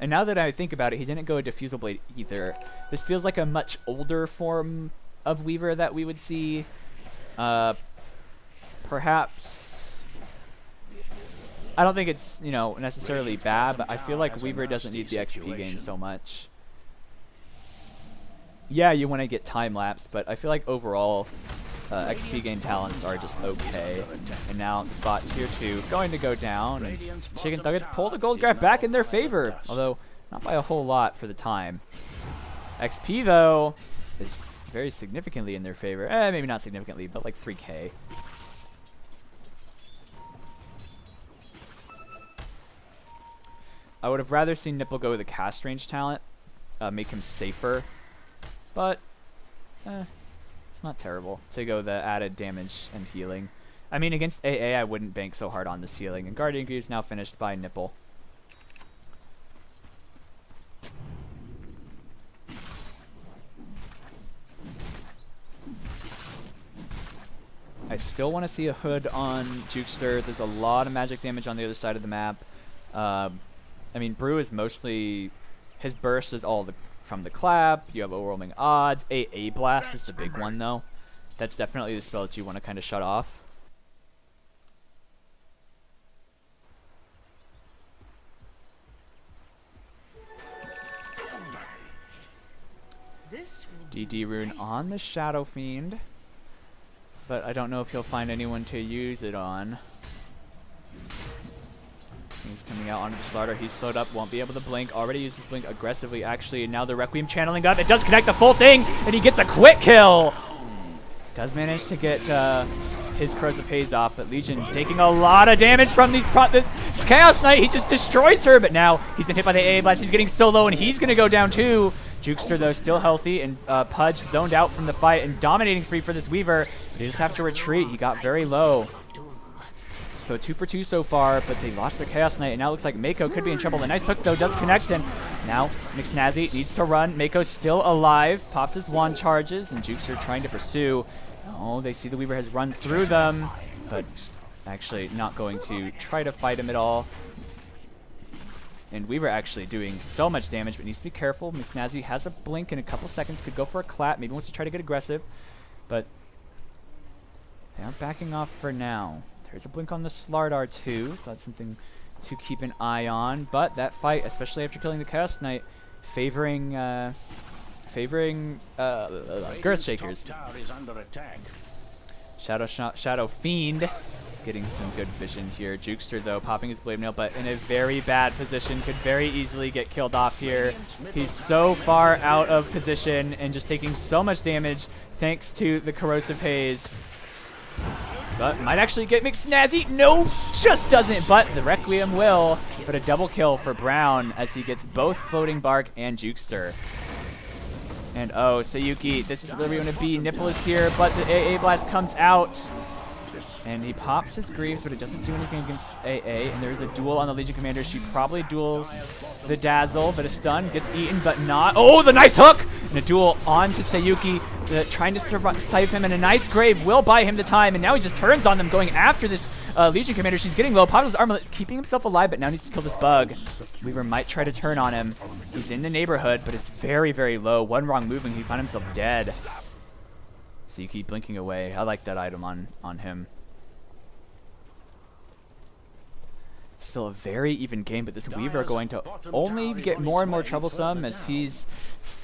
And now that I think about it, he didn't go a Diffusal Blade either. This feels like a much older form of Weaver that we would see. Perhaps... I don't think it's, you know, necessarily bad, but I feel like Weaver doesn't need the XP gain so much. Yeah, you want to get time lapse, but I feel like overall XP gain talents are just okay. And now spot tier 2 going to go down. And Chicken Thuggits pull the gold grab back in their favor, although not by a whole lot for the time. XP though is very significantly in their favor. Maybe not significantly, but like 3k. I would have rather seen Nipple go with a cast range talent, make him safer, but it's not terrible to go the added damage and healing. I mean, against AA, I wouldn't bank so hard on this healing. And Guardian Greaves now finished by Nipple. I still want to see a hood on Jukester. There's a lot of magic damage on the other side of the map. I mean, Brew is mostly... His burst is all from the clap. You have overwhelming odds. AA Blast is the big one, though. That's definitely the spell that you want to kind of shut off. DD rune on the Shadow Fiend. But I don't know if he'll find anyone to use it on. He's coming out onto the Slardar. He's slowed up, won't be able to blink. Already uses blink aggressively, actually. And now the Requiem channeling up. It does connect the full thing, and he gets a quick kill. Does manage to get his Corrosive Haze off, but Legion taking a lot of damage from this Chaos Knight. He just destroys her, but now he's been hit by the AA Blast. He's getting so low, and he's going to go down too. Jukester, though, still healthy, and Pudge zoned out from the fight, and dominating spree for this Weaver. But he just have to retreat. He got very low. So 2 for 2 so far, but they lost their Chaos Knight, and now it looks like Mako could be in trouble. The nice hook, though, does connect, and now McSnazzy needs to run. Mako's still alive, pops his wand charges, and Jukester trying to pursue. Oh, they see the Weaver has run through them, but actually not going to try to fight him at all. And Weaver actually doing so much damage, but needs to be careful. McSnazzy has a blink in a couple seconds, could go for a clap, maybe wants to try to get aggressive, but they aren't backing off for now. There's a blink on the Slardar too, so that's something to keep an eye on. But that fight, especially after killing the Chaos Knight, favoring Girth Shakers. Shadow Fiend getting some good vision here. Jukester, though, popping his Blade Mail, but in a very bad position. Could very easily get killed off here. He's so far out of position and just taking so much damage thanks to the Corrosive Haze. But might actually get McSnazzy. No, just doesn't, but the Requiem will. But a double kill for Brown as he gets both Floating Bark and Jukester. And oh, Sayuki, this is where we want to be. Nipple is here, but the AA Blast comes out. And he pops his Greaves, but it doesn't do anything against AA. And there's a duel on the Legion Commander. She probably duels the Dazzle, but a stun gets eaten, but not. Oh, the nice hook! And a duel onto Sayuki, trying to scythe him, and a nice Grave will buy him the time. And now he just turns on them, going after this Legion Commander. She's getting low. Pops his armlet, keeping himself alive, but now needs to kill this bug. Weaver might try to turn on him. He's in the neighborhood, but it's very, very low. One wrong move, and he found himself dead. Sayuki blinking away. I like that item on him. Still a very even game, but this Weaver going to only get more and more troublesome as he's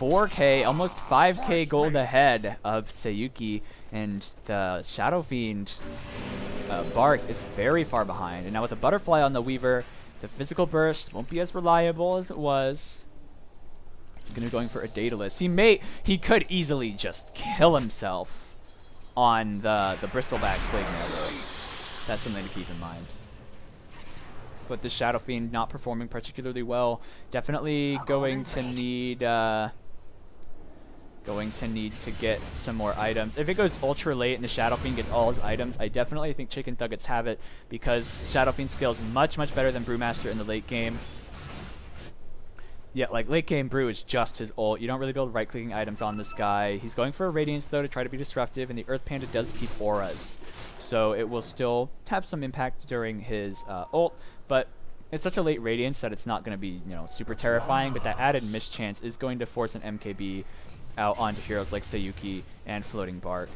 4k, almost 5k gold ahead of Sayuki, and the Shadow Fiend Bark is very far behind. And now with the Butterfly on the Weaver, the physical burst won't be as reliable as it was. He's going to be going for a Daedalus. He could easily just kill himself on the Bristleback Plague Mare. That's something to keep in mind. But the Shadow Fiend not performing particularly well. Definitely going to need to get some more items. If it goes ultra late and the Shadow Fiend gets all his items, I definitely think Chicken Thuggits have it, because Shadow Fiend scales much better than Brewmaster in the late game. Yeah, like late game Brew is just his ult. You don't really build right clicking items on this guy. He's going for a Radiance though to try to be disruptive, and the Earth Panda does keep auras, so it will still have some impact during his ult. But it's such a late Radiance that it's not going to be, super terrifying, but that added mischance is going to force an MKB out onto heroes like Sayuki and Floating Bark.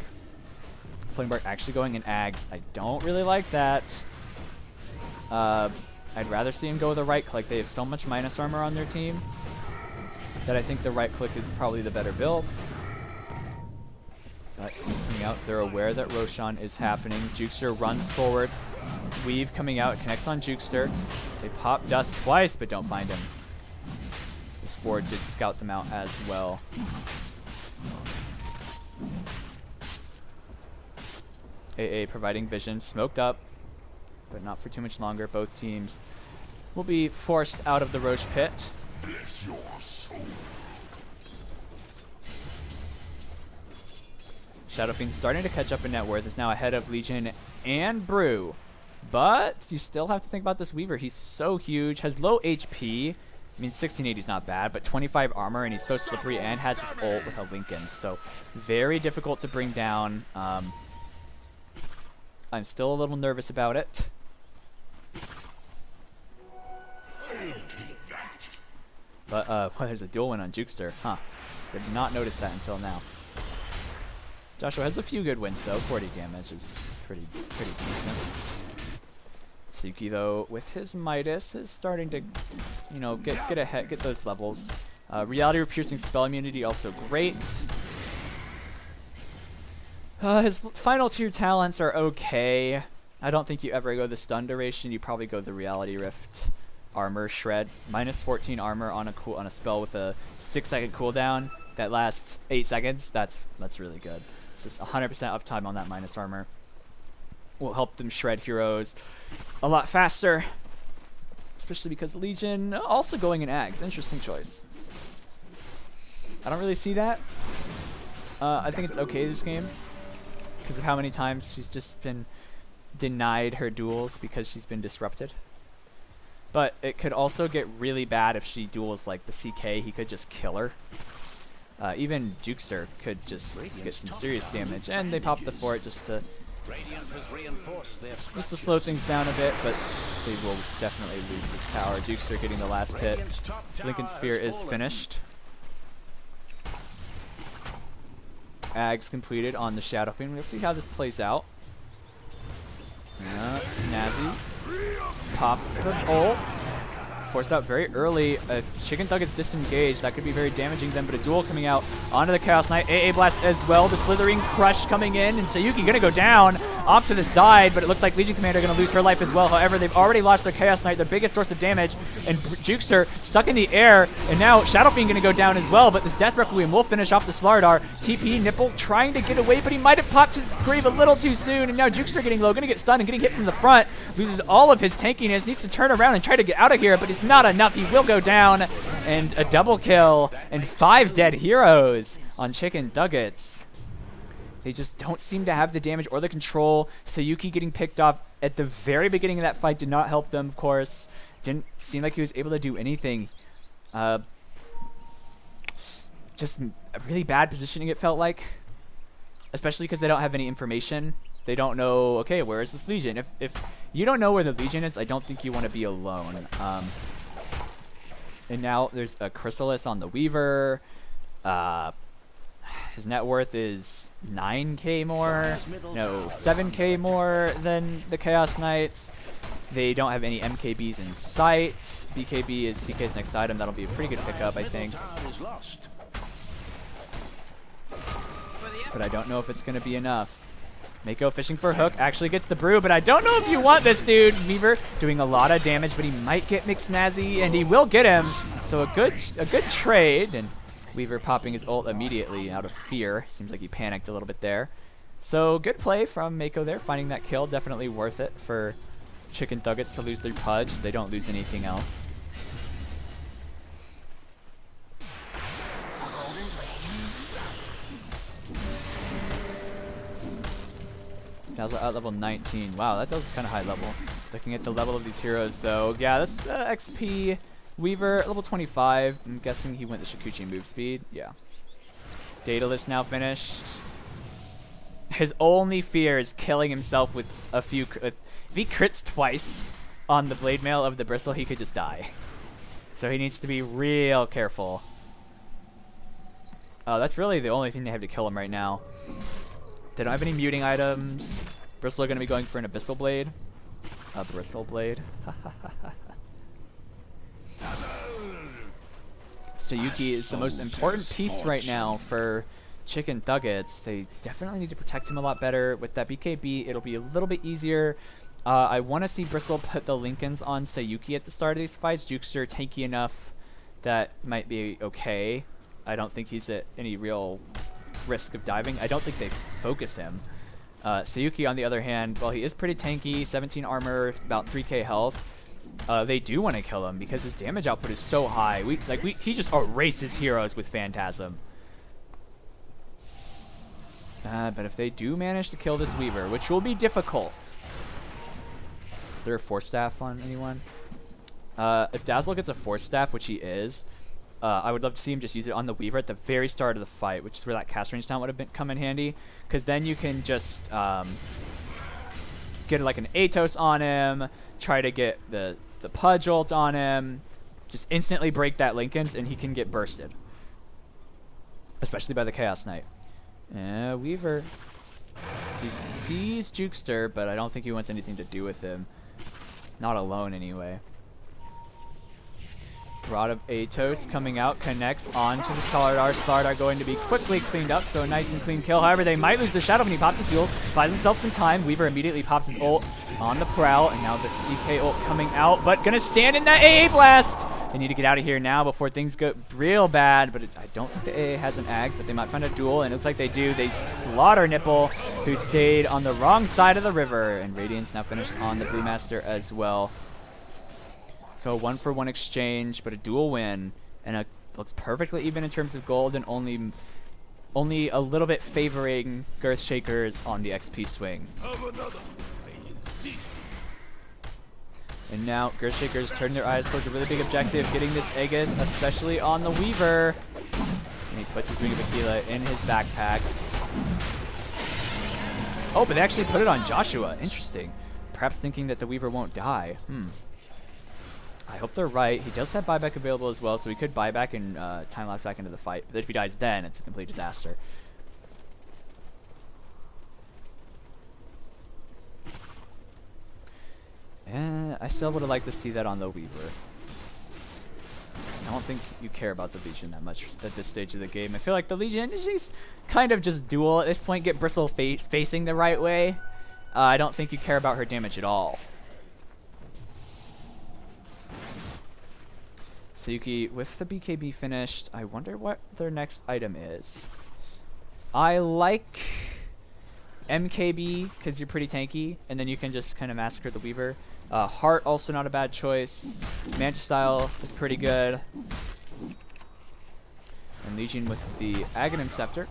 Floating Bark actually going in Ags. I don't really like that. I'd rather see him go the right click. They have so much minus armor on their team that I think the right click is probably the better build. But he's coming out. They're aware that Roshan is happening. Jukester runs forward. Weave coming out, connects on Jukester. They pop Dust twice, but don't find him. The Spore did scout them out as well. AA providing vision, smoked up, but not for too much longer. Both teams will be forced out of the Roche pit. Shadow Fiend starting to catch up in net worth, is now ahead of Legion and Brew. But you still have to think about this Weaver. He's so huge, has low HP. I mean, 1680 is not bad, but 25 armor, and he's so slippery and has his ult with a Lincoln. So very difficult to bring down. I'm still a little nervous about it. But well, there's a dual win on Jukester. Huh. Did not notice that until now. Joshua has a few good wins though. 40 damage is pretty decent. Suki though, with his Midas, is starting to, get ahead, get those levels. Reality piercing spell immunity also great. His final tier talents are okay. I don't think you ever go the stun duration. You probably go the Reality Rift armor shred. Minus 14 armor on a spell with a 6-second cooldown that lasts 8 seconds. That's really good. It's just 100% uptime on that minus armor. Will help them shred heroes a lot faster, especially because Legion also going in Ags. Interesting choice. I don't really see that. I think it's okay this game because of how many times she's just been denied her duels because she's been disrupted. But it could also get really bad if she duels like the CK. He could just kill her. Even Jukester could just get some serious damage, and they pop the fort just to slow things down a bit, but they will definitely lose this tower. Jukester getting the last hit. Lincoln Sphere is finished. Ags completed on the Shadow Fiend. We'll see how this plays out. Snazzy pops the ult. Forced out very early. If Chicken Thuggits disengaged, that could be very damaging them, but a duel coming out onto the Chaos Knight. AA Blast as well. The Slithering Crush coming in, and Sayuki gonna go down off to the side, but it looks like Legion Commander gonna lose her life as well. However, they've already lost their Chaos Knight, their biggest source of damage, and Jukester stuck in the air, and now Shadow Fiend gonna go down as well, but this Death Requiem will finish off the Slardar. TP Nipple trying to get away, but he might have popped his Grave a little too soon, and now Jukester getting low, gonna get stunned and getting hit from the front. Loses all of his tankiness, needs to turn around and try to get out of here, but it's not enough. He will go down, and a double kill and 5 dead heroes on Chicken Thuggits. They just don't seem to have the damage or the control. Sayuki getting picked off at the very beginning of that fight did not help them, of course. Didn't seem like he was able to do anything. Just a really bad positioning, it felt like. Especially because they don't have any information. They don't know, okay, where is this Legion? If you don't know where the Legion is, I don't think you want to be alone. And now there's a Chrysalis on the Weaver. His net worth is 9k more. No, 7k more than the Chaos Knights. They don't have any MKBs in sight. BKB is CK's next item. That'll be a pretty good pickup, I think. But I don't know if it's going to be enough. Mako fishing for a hook, actually gets the brew, but I don't know if you want this dude. Weaver doing a lot of damage, but he might get McSnazzy, and he will get him. So a good trade, and Weaver popping his ult immediately out of fear. Seems like he panicked a little bit there. So good play from Mako there, finding that kill. Definitely worth it for Chicken Thuggits to lose their Pudge. They don't lose anything else. Dazzle at level 19. Wow, that does kind of high level. Looking at the level of these heroes, though. Yeah, that's XP. Weaver, level 25. I'm guessing he went the Shikuchi move speed. Yeah. Daedalus now finished. His only fear is killing himself with a few... if he crits twice on the blade mail of the bristle, he could just die. So he needs to be real careful. That's really the only thing they have to kill him right now. They don't have any muting items. Bristle are going to be going for an Abyssal Blade. A Bristle Blade. Sayuki is the most important piece right now for Chicken Thuggits. They definitely need to protect him a lot better. With that BKB, it'll be a little bit easier. I want to see Bristle put the Lincolns on Sayuki at the start of these fights. Jukester tanky enough that might be okay. I don't think he's at any real risk of diving. I don't think they focus him. Sayuki, on the other hand, well, he is pretty tanky, 17 armor, about 3k health. They do want to kill him because his damage output is so high. He just erases heroes with Phantasm. But if they do manage to kill this Weaver, which will be difficult. Is there a Force Staff on anyone? If Dazzle gets a Force Staff, which he is, I would love to see him just use it on the Weaver at the very start of the fight, which is where that cast range talent would have come in handy. Because then you can just get like an Atos on him, try to get the Pudge ult on him, just instantly break that Lincoln's, and he can get bursted. Especially by the Chaos Knight. Weaver. He sees Jukester, but I don't think he wants anything to do with him. Not alone, anyway. Rod of Atos coming out, connects onto the Slardar. Slardar going to be quickly cleaned up, so a nice and clean kill. However, they might lose their Shadow when he pops his heals, buys himself some time. Weaver immediately pops his ult on the prowl, and now the CK ult coming out, but gonna stand in that AA blast! They need to get out of here now before things go real bad, but I don't think the AA has an Ags, but they might find a duel, and it looks like they do. They slaughter Nipple, who stayed on the wrong side of the river, and Radiant's now finished on the Blue Master as well. So a 1-for-1 exchange, but a dual win, and it looks perfectly even in terms of gold, and only a little bit favoring Girth Shakers on the XP swing. And now Girth Shakers turn their eyes towards a really big objective, getting this Aegis, especially on the Weaver. And he puts his Ring of Aquila in his backpack. Oh, but they actually put it on Joshua. Interesting. Perhaps thinking that the Weaver won't die. I hope they're right. He does have buyback available as well, so he could buy back and time-lapse back into the fight. But if he dies then, it's a complete disaster. I still would have liked to see that on the Weaver. I don't think you care about the Legion that much at this stage of the game. I feel like the Legion is just kind of just dual at this point. Get Bristle facing the right way. I don't think you care about her damage at all. Sayuki with the BKB finished. I wonder what their next item is. I like MKB because you're pretty tanky, and then you can just kind of massacre the Weaver. Heart also not a bad choice. Manta Style is pretty good. And Legion with the Aghanim Scepter.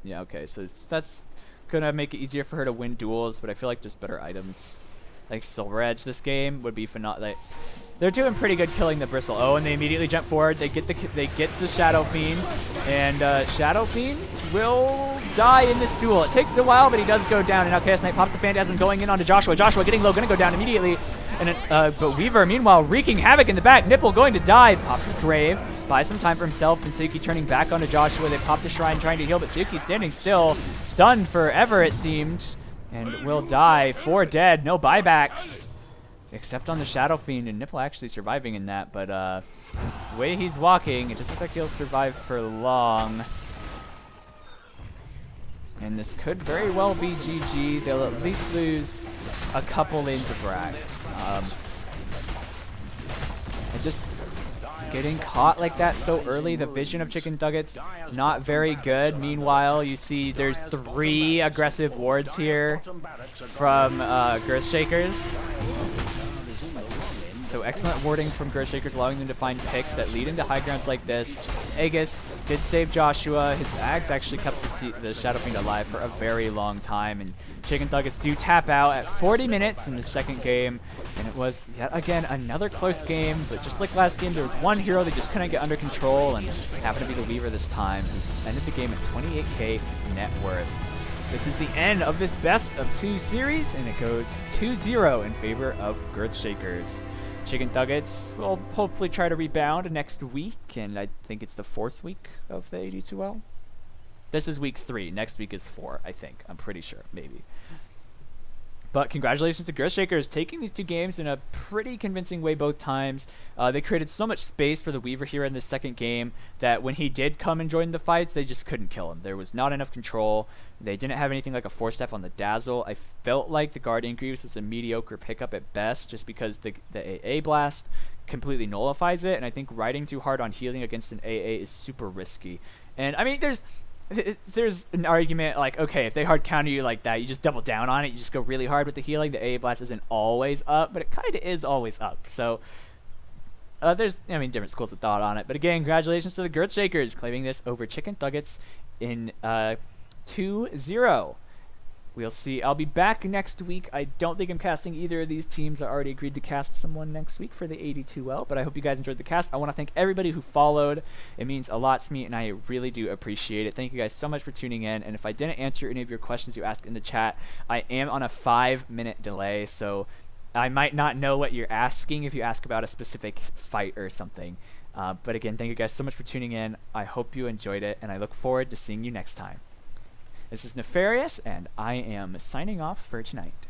Yeah, okay, so that's gonna make it easier for her to win duels, but I feel like there's better items. Like Silver Edge this game would be phenomenal. They're doing pretty good killing the Bristle. Oh, and they immediately jump forward. They get the Shadow Fiend, and Shadow Fiend will die in this duel. It takes a while, but he does go down. And now Chaos Knight pops the Phantasm, going in onto Joshua. Joshua getting low, gonna go down immediately. And but Weaver, meanwhile, wreaking havoc in the back. Nipple going to die. Pops his grave, buys some time for himself, and Sayuki turning back onto Joshua. They pop the shrine, trying to heal, but Sayuki standing still, stunned forever it seemed. and will die. 4 dead, no buybacks. Except on the Shadow Fiend, and Nipple actually surviving in that, but the way he's walking, it doesn't look like he'll survive for long. And this could very well be GG. They'll at least lose a couple lanes of Brax. And just getting caught like that so early, the vision of Chicken Thuggits, not very good. Meanwhile, you see there's 3 aggressive wards here from Girth Shakers. So excellent warding from Girth Shakers, allowing them to find picks that lead into high grounds like this. Aegis did save Joshua. His Ags actually kept the Shadow Fiend alive for a very long time. And Chicken Thuggits do tap out at 40 minutes in the second game. And it was, yet again, another close game. But just like last game, there was one hero they just couldn't get under control. And it happened to be the Weaver this time, who ended the game at 28k net worth. This is the end of this best of 2 series, and it goes 2-0 in favor of Girth Shakers. Chicken Thuggits will hopefully try to rebound next week, and I think it's the 4th week of the AD2L. This is week 3. Next week is 4, I think. I'm pretty sure, maybe. But congratulations to Girth Shakers taking these 2 games in a pretty convincing way both times. They created so much space for the Weaver here in the second game that when he did come and join the fights, they just couldn't kill him. There was not enough control. They didn't have anything like a 4-step on the Dazzle. I felt like the Guardian Greaves was a mediocre pickup at best, just because the AA Blast completely nullifies it, and I think riding too hard on healing against an AA is super risky. And I mean, there's an argument like, okay, if they hard counter you like that, you just double down on it, you just go really hard with the healing. The AA Blast isn't always up, but it kind of is always up. So there's, I mean, different schools of thought on it. But again, congratulations to the Girth Shakers claiming this over Chicken Thuggits in 2-0. We'll see. I'll be back next week. I don't think I'm casting either of these teams. I already agreed to cast someone next week for the AD2L, but I hope you guys enjoyed the cast. I want to thank everybody who followed. It means a lot to me, and I really do appreciate it. Thank you guys so much for tuning in, and if I didn't answer any of your questions you asked in the chat, I am on a 5-minute delay, so I might not know what you're asking if you ask about a specific fight or something. But again, thank you guys so much for tuning in. I hope you enjoyed it, and I look forward to seeing you next time. This is Nefarious, and I am signing off for tonight.